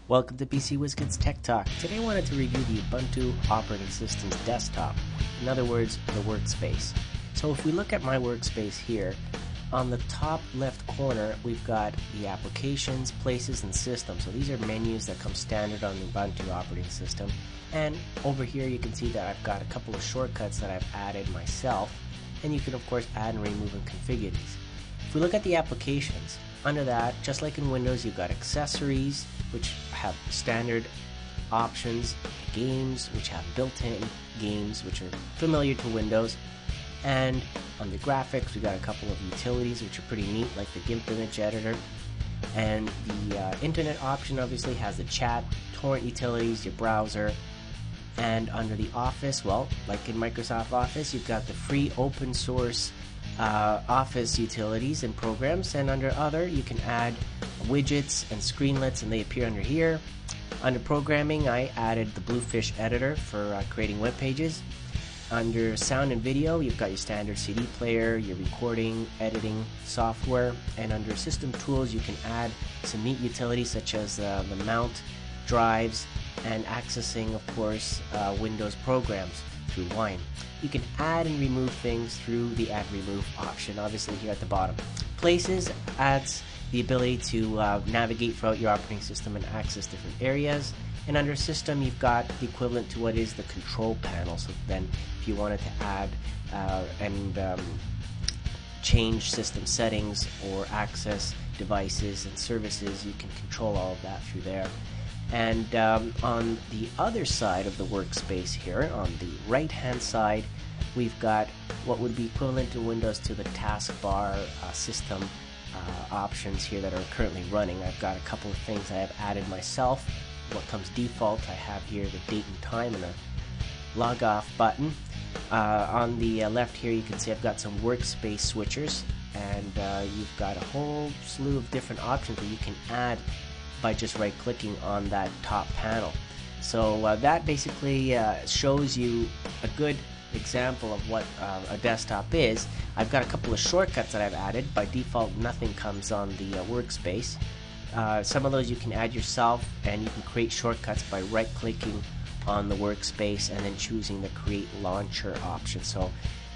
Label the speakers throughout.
Speaker 1: Welcome to PC WizKids Tech Talk. Today I wanted to review the Ubuntu operating system's desktop, in other words, the workspace. So if we look at my workspace here, on the top left corner we've got the applications, places, and systems. So these are menus that come standard on the Ubuntu operating system. And over here you can see that I've got a couple of shortcuts that I've added myself, and you can of course add and remove and configure these. If we look at the applications, under that, just like in Windows, you've got accessories, which have standard options, games, which have built-in games, which are familiar to Windows, and on the graphics, we've got a couple of utilities, which are pretty neat, like the GIMP image editor, and the internet option obviously has the chat, torrent utilities, your browser, and under the Office, well, like in Microsoft Office, you've got the free open source Office utilities and programs, and under other you can add widgets and screenlets, and they appear under here. Under programming, I added the Bluefish editor for creating web pages. Under sound and video, you've got your standard CD player, your recording, editing software, and under system tools you can add some neat utilities such as the mount, drives, and accessing of course Windows programs through Wine. You can add and remove things through the add remove option, obviously here at the bottom. Places adds the ability to navigate throughout your operating system and access different areas. And under system, you've got the equivalent to what is the control panel. So then if you wanted to add and change system settings or access devices and services, you can control all of that through there. And on the other side of the workspace here, on the right hand side, we've got what would be equivalent to Windows to the Taskbar system options here that are currently running. I've got a couple of things I have added myself. What comes default, I have here the date and time and a log off button. On the left here you can see I've got some Workspace Switchers, and you've got a whole slew of different options that you can add by just right clicking on that top panel. So that basically shows you a good example of what a desktop is. I've got a couple of shortcuts that I've added. By default, nothing comes on the workspace. Some of those you can add yourself, and you can create shortcuts by right clicking on the workspace and then choosing the create launcher option. So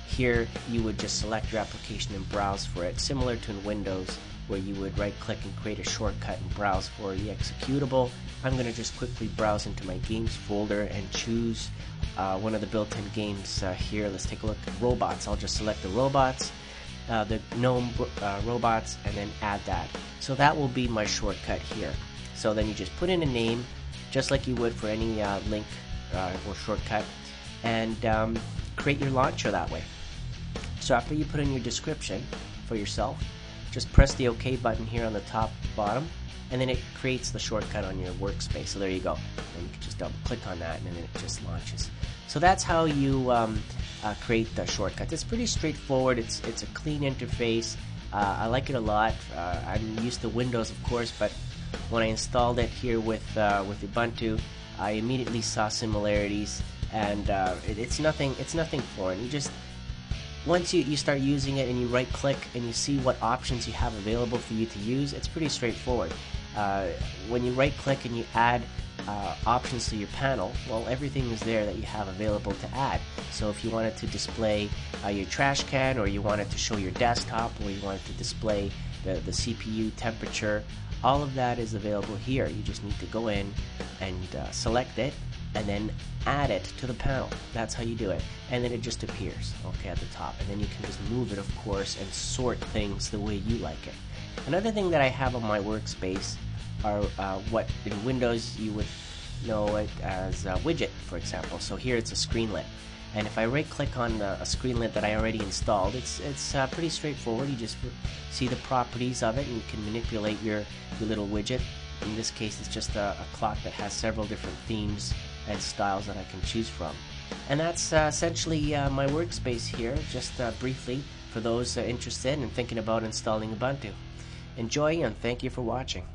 Speaker 1: here you would just select your application and browse for it, similar to in Windows where you would right click and create a shortcut and browse for the executable. I'm going to just quickly browse into my games folder and choose one of the built-in games here. Let's take a look at robots. I'll just select the robots, the Gnome robots, and then add that. So that will be my shortcut here. So then you just put in a name just like you would for any link or shortcut, and create your launcher that way. So after you put in your description for yourself, just press the OK button here on the top bottom, and then it creates the shortcut on your workspace. So there you go. And you can just double click on that, and then it just launches. So that's how you create the shortcut. It's pretty straightforward. It's a clean interface. I like it a lot. I'm used to Windows, of course, but when I installed it here with Ubuntu, I immediately saw similarities, and it's nothing foreign. You just once you start using it and you right click and you see what options you have available for you to use, it's pretty straightforward. When you right click and you add options to your panel, well, everything is there that you have available to add. So if you wanted to display your trash can, or you wanted to show your desktop, or you wanted to display the CPU temperature, all of that is available here. You just need to go in and select it and then add it to the panel. That's how you do it, and then it just appears at the top, and then you can just move it, of course, and sort things the way you like it. Another thing that I have on my workspace are what in Windows you would know it as a widget, for example. So here it's a screenlet, and if I right click on a screenlet that I already installed, it's pretty straightforward. You just see the properties of it and you can manipulate your little widget. In this case, it's just a clock that has several different themes and styles that I can choose from. And that's essentially my workspace here, just briefly for those interested in thinking about installing Ubuntu. Enjoy, and thank you for watching.